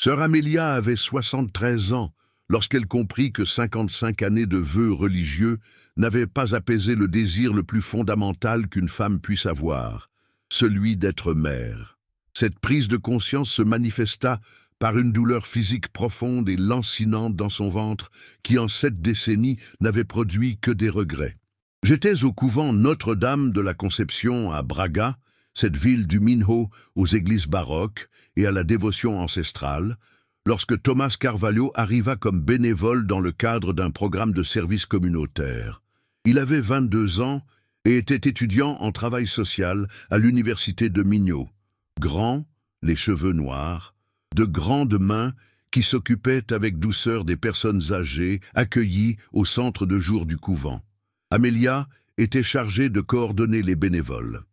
Sœur Amélia avait 73 ans lorsqu'elle comprit que 55 années de vœux religieux n'avaient pas apaisé le désir le plus fondamental qu'une femme puisse avoir, celui d'être mère. Cette prise de conscience se manifesta par une douleur physique profonde et lancinante dans son ventre qui, en 7 décennies, n'avait produit que des regrets. J'étais au couvent Notre-Dame de la Conception à Braga, cette ville du Minho aux églises baroques et à la dévotion ancestrale, lorsque Thomas Carvalho arriva comme bénévole dans le cadre d'un programme de service communautaire. Il avait 22 ans et était étudiant en travail social à l'université de Minho. Grand, les cheveux noirs, de grandes mains qui s'occupaient avec douceur des personnes âgées accueillies au centre de jour du couvent. Amélia était chargée de coordonner les bénévoles.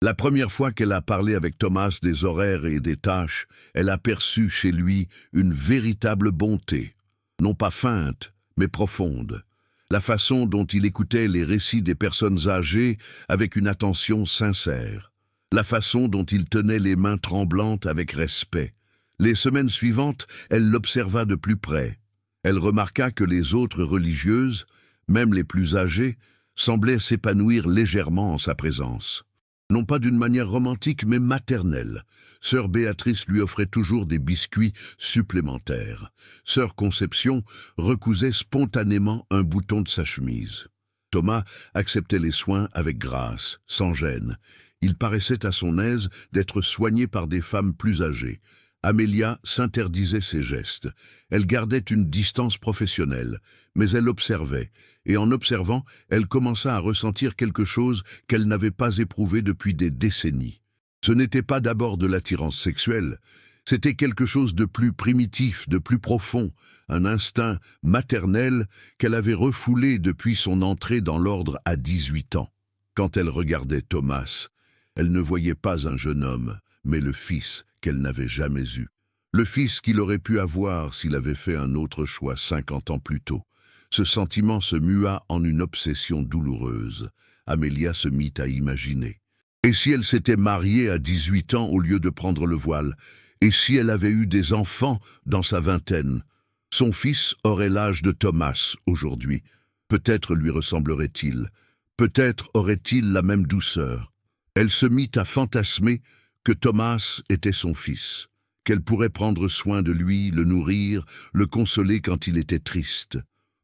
La première fois qu'elle a parlé avec Thomas des horaires et des tâches, elle aperçut chez lui une véritable bonté, non pas feinte, mais profonde. La façon dont il écoutait les récits des personnes âgées avec une attention sincère. La façon dont il tenait les mains tremblantes avec respect. Les semaines suivantes, elle l'observa de plus près. Elle remarqua que les autres religieuses, même les plus âgées, semblaient s'épanouir légèrement en sa présence. Non pas d'une manière romantique, mais maternelle. Sœur Béatrice lui offrait toujours des biscuits supplémentaires. Sœur Conception recousait spontanément un bouton de sa chemise. Thomas acceptait les soins avec grâce, sans gêne. Il paraissait à son aise d'être soigné par des femmes plus âgées. Amélia s'interdisait ces gestes. Elle gardait une distance professionnelle, mais elle observait, et en observant, elle commença à ressentir quelque chose qu'elle n'avait pas éprouvé depuis des décennies. Ce n'était pas d'abord de l'attirance sexuelle, c'était quelque chose de plus primitif, de plus profond, un instinct maternel qu'elle avait refoulé depuis son entrée dans l'ordre à 18 ans. Quand elle regardait Thomas, elle ne voyait pas un jeune homme, mais le fils qu'elle n'avait jamais eu. Le fils qu'il aurait pu avoir s'il avait fait un autre choix 50 ans plus tôt. Ce sentiment se mua en une obsession douloureuse. Amélia se mit à imaginer. Et si elle s'était mariée à 18 ans au lieu de prendre le voile? Et si elle avait eu des enfants dans sa vingtaine? Son fils aurait l'âge de Thomas aujourd'hui. Peut-être lui ressemblerait-il. Peut-être aurait-il la même douceur. Elle se mit à fantasmer que Thomas était son fils, qu'elle pourrait prendre soin de lui, le nourrir, le consoler quand il était triste.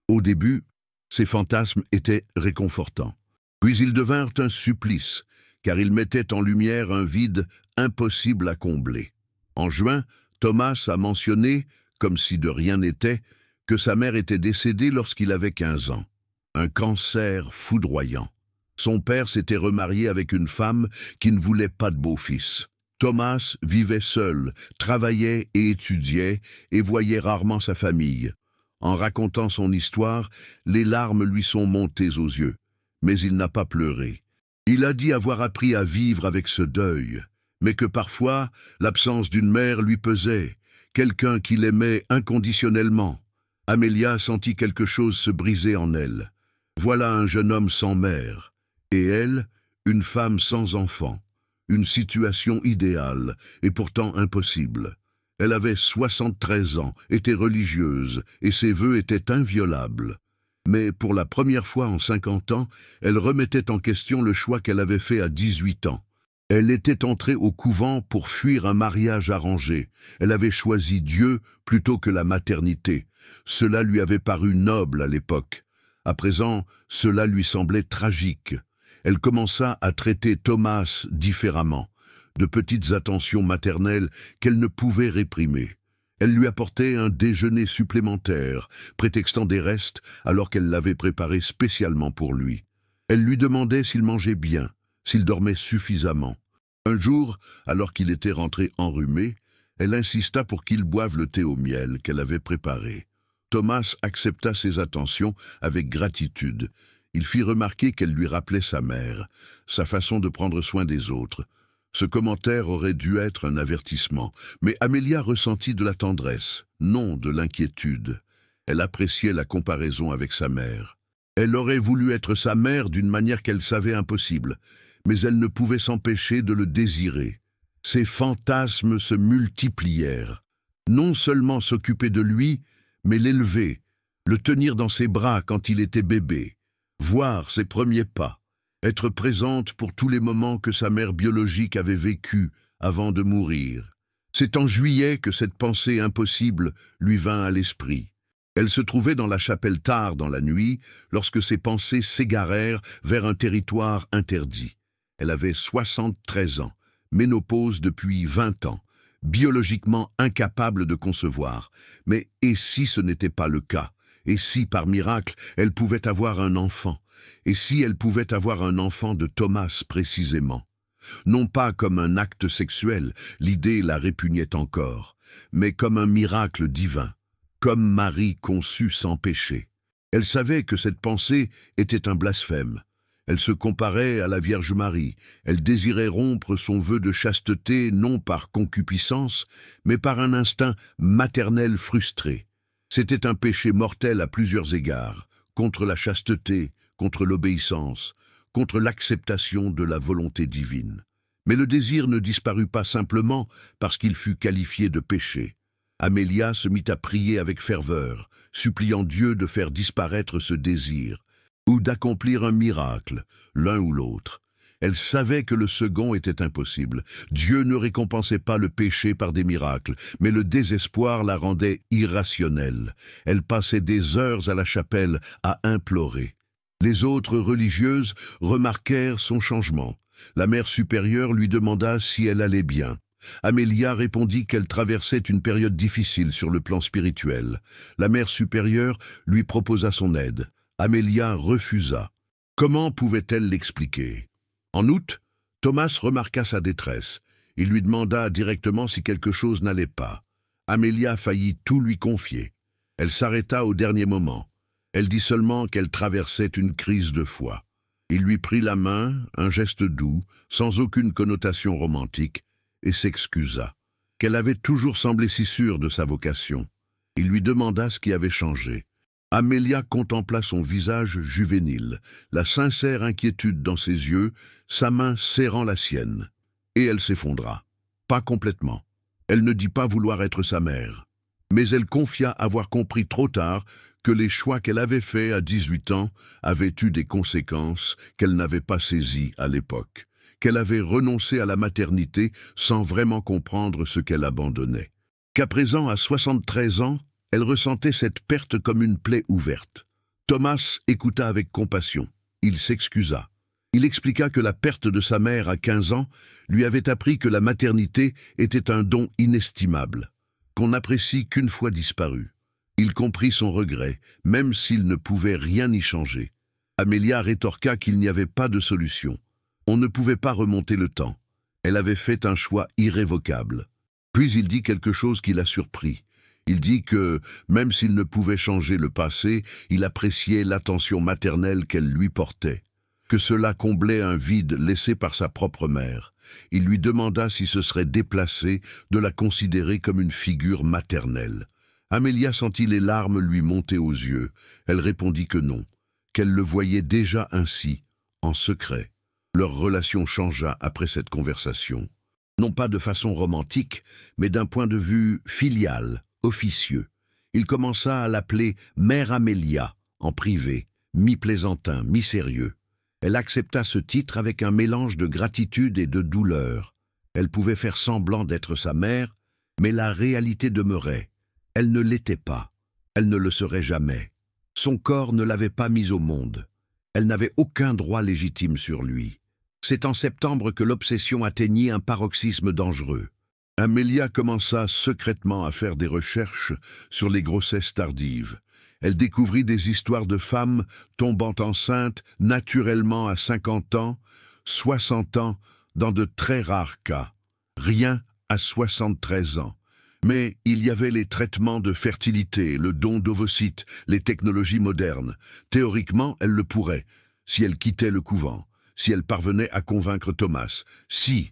Au début, ces fantasmes étaient réconfortants. Puis ils devinrent un supplice, car ils mettaient en lumière un vide impossible à combler. En juin, Thomas a mentionné, comme si de rien n'était, que sa mère était décédée lorsqu'il avait 15 ans. Un cancer foudroyant. Son père s'était remarié avec une femme qui ne voulait pas de beau-fils. Thomas vivait seul, travaillait et étudiait et voyait rarement sa famille. En racontant son histoire, les larmes lui sont montées aux yeux, mais il n'a pas pleuré. Il a dit avoir appris à vivre avec ce deuil, mais que parfois l'absence d'une mère lui pesait, quelqu'un qu'il aimait inconditionnellement. Amélia sentit quelque chose se briser en elle. Voilà un jeune homme sans mère, et elle, une femme sans enfant. Une situation idéale, et pourtant impossible. Elle avait 73 ans, était religieuse, et ses vœux étaient inviolables. Mais pour la première fois en 50 ans, elle remettait en question le choix qu'elle avait fait à 18 ans. Elle était entrée au couvent pour fuir un mariage arrangé. Elle avait choisi Dieu plutôt que la maternité. Cela lui avait paru noble à l'époque. À présent, cela lui semblait tragique. Elle commença à traiter Thomas différemment, de petites attentions maternelles qu'elle ne pouvait réprimer. Elle lui apportait un déjeuner supplémentaire, prétextant des restes alors qu'elle l'avait préparé spécialement pour lui. Elle lui demandait s'il mangeait bien, s'il dormait suffisamment. Un jour, alors qu'il était rentré enrhumé, elle insista pour qu'il boive le thé au miel qu'elle avait préparé. Thomas accepta ses attentions avec gratitude. Il fit remarquer qu'elle lui rappelait sa mère, sa façon de prendre soin des autres. Ce commentaire aurait dû être un avertissement, mais Amélia ressentit de la tendresse, non de l'inquiétude. Elle appréciait la comparaison avec sa mère. Elle aurait voulu être sa mère d'une manière qu'elle savait impossible, mais elle ne pouvait s'empêcher de le désirer. Ses fantasmes se multiplièrent. Non seulement s'occuper de lui, mais l'élever, le tenir dans ses bras quand il était bébé, voir ses premiers pas, être présente pour tous les moments que sa mère biologique avait vécus avant de mourir. C'est en juillet que cette pensée impossible lui vint à l'esprit. Elle se trouvait dans la chapelle tard dans la nuit, lorsque ses pensées s'égarèrent vers un territoire interdit. Elle avait 73 ans, ménopause depuis 20 ans, biologiquement incapable de concevoir. Mais et si ce n'était pas le cas? Et si, par miracle, elle pouvait avoir un enfant? Et si elle pouvait avoir un enfant de Thomas précisément? Non pas comme un acte sexuel, l'idée la répugnait encore, mais comme un miracle divin, comme Marie conçue sans péché. Elle savait que cette pensée était un blasphème. Elle se comparait à la Vierge Marie. Elle désirait rompre son vœu de chasteté non par concupiscence, mais par un instinct maternel frustré. C'était un péché mortel à plusieurs égards, contre la chasteté, contre l'obéissance, contre l'acceptation de la volonté divine. Mais le désir ne disparut pas simplement parce qu'il fut qualifié de péché. Amélia se mit à prier avec ferveur, suppliant Dieu de faire disparaître ce désir, ou d'accomplir un miracle, l'un ou l'autre. Elle savait que le second était impossible. Dieu ne récompensait pas le péché par des miracles, mais le désespoir la rendait irrationnelle. Elle passait des heures à la chapelle à implorer. Les autres religieuses remarquèrent son changement. La mère supérieure lui demanda si elle allait bien. Amélia répondit qu'elle traversait une période difficile sur le plan spirituel. La mère supérieure lui proposa son aide. Amélia refusa. Comment pouvait-elle l'expliquer? En août, Thomas remarqua sa détresse. Il lui demanda directement si quelque chose n'allait pas. Amélia faillit tout lui confier. Elle s'arrêta au dernier moment. Elle dit seulement qu'elle traversait une crise de foi. Il lui prit la main, un geste doux, sans aucune connotation romantique, et s'excusa, qu'elle avait toujours semblé si sûre de sa vocation. Il lui demanda ce qui avait changé. Amélia contempla son visage juvénile, la sincère inquiétude dans ses yeux, sa main serrant la sienne. Et elle s'effondra. Pas complètement. Elle ne dit pas vouloir être sa mère. Mais elle confia avoir compris trop tard que les choix qu'elle avait faits à 18 ans avaient eu des conséquences qu'elle n'avait pas saisies à l'époque, qu'elle avait renoncé à la maternité sans vraiment comprendre ce qu'elle abandonnait, qu'à présent, à 73 ans, elle ressentait cette perte comme une plaie ouverte. Thomas écouta avec compassion. Il s'excusa. Il expliqua que la perte de sa mère à 15 ans lui avait appris que la maternité était un don inestimable, qu'on n'apprécie qu'une fois disparu. Il comprit son regret, même s'il ne pouvait rien y changer. Amélia rétorqua qu'il n'y avait pas de solution. On ne pouvait pas remonter le temps. Elle avait fait un choix irrévocable. Puis il dit quelque chose qui la surprit. Il dit que, même s'il ne pouvait changer le passé, il appréciait l'attention maternelle qu'elle lui portait, que cela comblait un vide laissé par sa propre mère. Il lui demanda si ce serait déplacé de la considérer comme une figure maternelle. Amélia sentit les larmes lui monter aux yeux. Elle répondit que non, qu'elle le voyait déjà ainsi, en secret. Leur relation changea après cette conversation. Non pas de façon romantique, mais d'un point de vue filial, officieux. Il commença à l'appeler Mère Amélia, en privé, mi-plaisantin, mi-sérieux. Elle accepta ce titre avec un mélange de gratitude et de douleur. Elle pouvait faire semblant d'être sa mère, mais la réalité demeurait. Elle ne l'était pas. Elle ne le serait jamais. Son corps ne l'avait pas mise au monde. Elle n'avait aucun droit légitime sur lui. C'est en septembre que l'obsession atteignit un paroxysme dangereux. Amélia commença secrètement à faire des recherches sur les grossesses tardives. Elle découvrit des histoires de femmes tombant enceintes naturellement à 50 ans, 60 ans, dans de très rares cas. Rien à 73 ans. Mais il y avait les traitements de fertilité, le don d'ovocytes, les technologies modernes. Théoriquement, elle le pourrait, si elle quittait le couvent, si elle parvenait à convaincre Thomas. Si,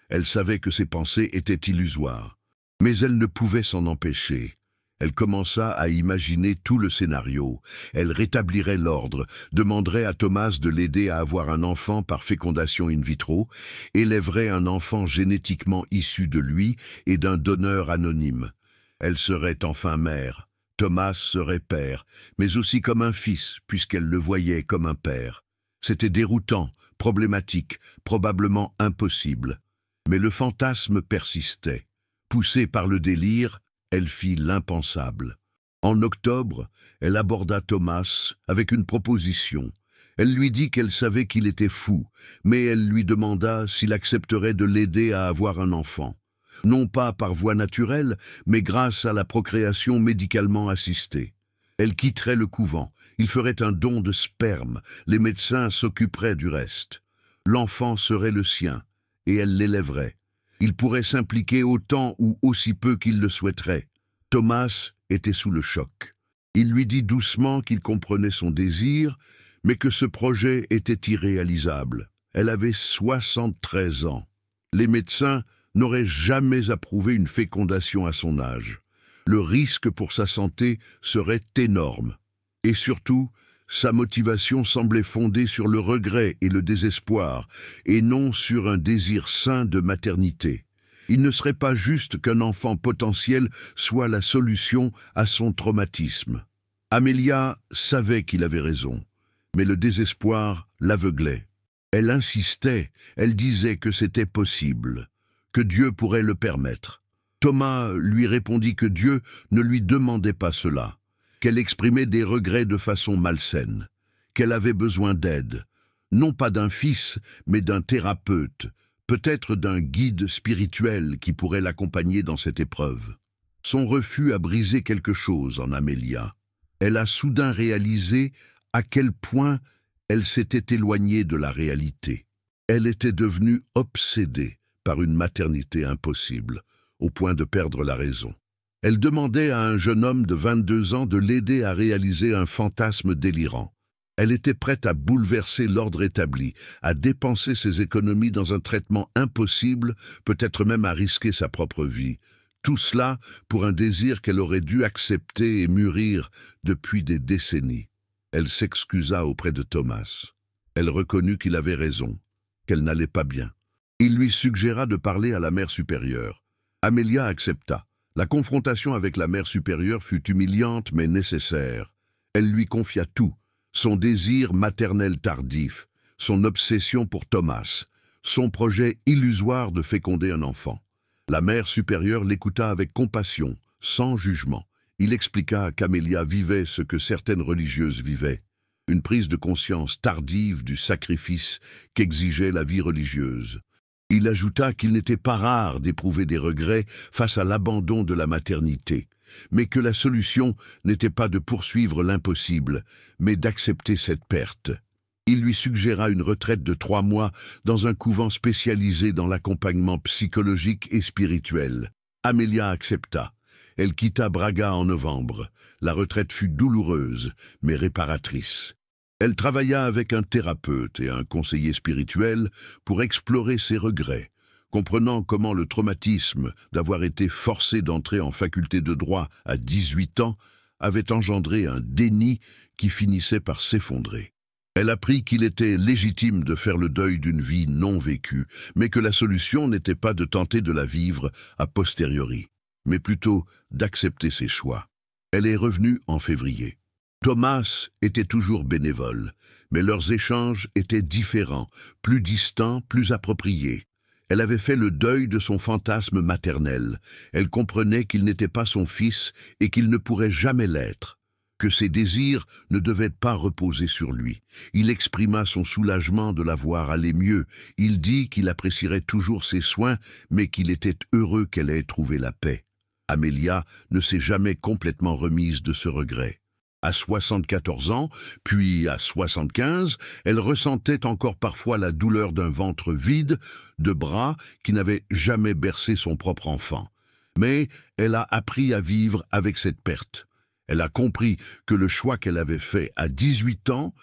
elle savait que ses pensées étaient illusoires. Mais elle ne pouvait s'en empêcher. Elle commença à imaginer tout le scénario. Elle rétablirait l'ordre, demanderait à Thomas de l'aider à avoir un enfant par fécondation in vitro, élèverait un enfant génétiquement issu de lui et d'un donneur anonyme. Elle serait enfin mère. Thomas serait père, mais aussi comme un fils, puisqu'elle le voyait comme un père. C'était déroutant, problématique, probablement impossible. Mais le fantasme persistait. Poussée par le délire, elle fit l'impensable. En octobre, elle aborda Thomas avec une proposition. Elle lui dit qu'elle savait qu'il était fou, mais elle lui demanda s'il accepterait de l'aider à avoir un enfant. Non pas par voie naturelle, mais grâce à la procréation médicalement assistée. Elle quitterait le couvent, il ferait un don de sperme, les médecins s'occuperaient du reste. L'enfant serait le sien, et elle l'élèverait. Il pourrait s'impliquer autant ou aussi peu qu'il le souhaiterait. Thomas était sous le choc. Il lui dit doucement qu'il comprenait son désir, mais que ce projet était irréalisable. Elle avait 73 ans. Les médecins n'aurait jamais approuvé une fécondation à son âge. Le risque pour sa santé serait énorme. Et surtout, sa motivation semblait fondée sur le regret et le désespoir, et non sur un désir sain de maternité. Il ne serait pas juste qu'un enfant potentiel soit la solution à son traumatisme. Amelia savait qu'il avait raison, mais le désespoir l'aveuglait. Elle insistait, elle disait que c'était possible, que Dieu pourrait le permettre. Thomas lui répondit que Dieu ne lui demandait pas cela, qu'elle exprimait des regrets de façon malsaine, qu'elle avait besoin d'aide, non pas d'un fils, mais d'un thérapeute, peut-être d'un guide spirituel qui pourrait l'accompagner dans cette épreuve. Son refus a brisé quelque chose en Amelia. Elle a soudain réalisé à quel point elle s'était éloignée de la réalité. Elle était devenue obsédée par une maternité impossible, au point de perdre la raison. Elle demandait à un jeune homme de 22 ans de l'aider à réaliser un fantasme délirant. Elle était prête à bouleverser l'ordre établi, à dépenser ses économies dans un traitement impossible, peut-être même à risquer sa propre vie. Tout cela pour un désir qu'elle aurait dû accepter et mûrir depuis des décennies. Elle s'excusa auprès de Thomas. Elle reconnut qu'il avait raison, qu'elle n'allait pas bien. Il lui suggéra de parler à la mère supérieure. Amelia accepta. La confrontation avec la mère supérieure fut humiliante mais nécessaire. Elle lui confia tout, son désir maternel tardif, son obsession pour Thomas, son projet illusoire de féconder un enfant. La mère supérieure l'écouta avec compassion, sans jugement. Il expliqua qu'Amelia vivait ce que certaines religieuses vivaient, une prise de conscience tardive du sacrifice qu'exigeait la vie religieuse. Il ajouta qu'il n'était pas rare d'éprouver des regrets face à l'abandon de la maternité, mais que la solution n'était pas de poursuivre l'impossible, mais d'accepter cette perte. Il lui suggéra une retraite de 3 mois dans un couvent spécialisé dans l'accompagnement psychologique et spirituel. Amelia accepta. Elle quitta Braga en novembre. La retraite fut douloureuse, mais réparatrice. Elle travailla avec un thérapeute et un conseiller spirituel pour explorer ses regrets, comprenant comment le traumatisme d'avoir été forcée d'entrer en faculté de droit à 18 ans avait engendré un déni qui finissait par s'effondrer. Elle apprit qu'il était légitime de faire le deuil d'une vie non vécue, mais que la solution n'était pas de tenter de la vivre a posteriori, mais plutôt d'accepter ses choix. Elle est revenue en février. Thomas était toujours bénévole, mais leurs échanges étaient différents, plus distants, plus appropriés. Elle avait fait le deuil de son fantasme maternel. Elle comprenait qu'il n'était pas son fils et qu'il ne pourrait jamais l'être, que ses désirs ne devaient pas reposer sur lui. Il exprima son soulagement de la voir aller mieux. Il dit qu'il apprécierait toujours ses soins, mais qu'il était heureux qu'elle ait trouvé la paix. Amelia ne s'est jamais complètement remise de ce regret. À 74 ans, puis à 75, elle ressentait encore parfois la douleur d'un ventre vide, de bras qui n'avaient jamais bercé son propre enfant. Mais elle a appris à vivre avec cette perte. Elle a compris que le choix qu'elle avait fait à 18 ans,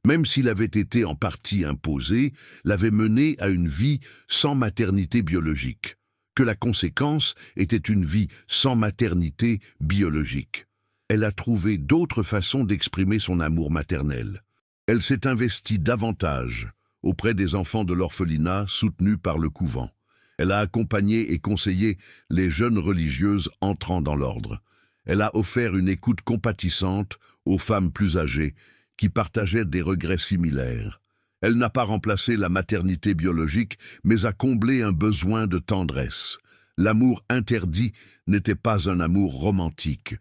même s'il avait été en partie imposé, l'avait menée à une vie sans maternité biologique. que la conséquence était une vie sans maternité biologique. Elle a trouvé d'autres façons d'exprimer son amour maternel. Elle s'est investie davantage auprès des enfants de l'orphelinat soutenus par le couvent. Elle a accompagné et conseillé les jeunes religieuses entrant dans l'ordre. Elle a offert une écoute compatissante aux femmes plus âgées qui partageaient des regrets similaires. Elle n'a pas remplacé la maternité biologique, mais a comblé un besoin de tendresse. L'amour interdit n'était pas un amour romantique.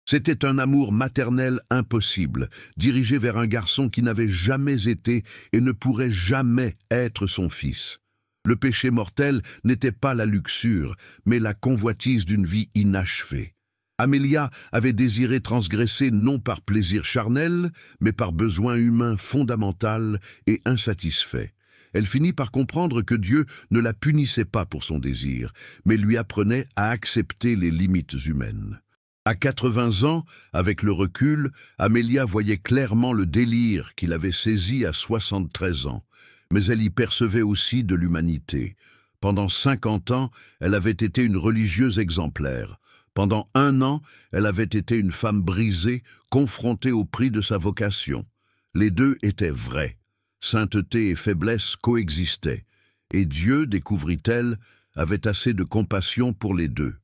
C'était un amour maternel impossible, dirigé vers un garçon qui n'avait jamais été et ne pourrait jamais être son fils. Le péché mortel n'était pas la luxure, mais la convoitise d'une vie inachevée. Amélia avait désiré transgresser non par plaisir charnel, mais par besoin humain fondamental et insatisfait. Elle finit par comprendre que Dieu ne la punissait pas pour son désir, mais lui apprenait à accepter les limites humaines. À 80 ans, avec le recul, Amélia voyait clairement le délire qui l'avait saisie à 73 ans, mais elle y percevait aussi de l'humanité. Pendant 50 ans, elle avait été une religieuse exemplaire. Pendant 1 an, elle avait été une femme brisée, confrontée au prix de sa vocation. Les deux étaient vrais. Sainteté et faiblesse coexistaient. Et Dieu, découvrit-elle, avait assez de compassion pour les deux.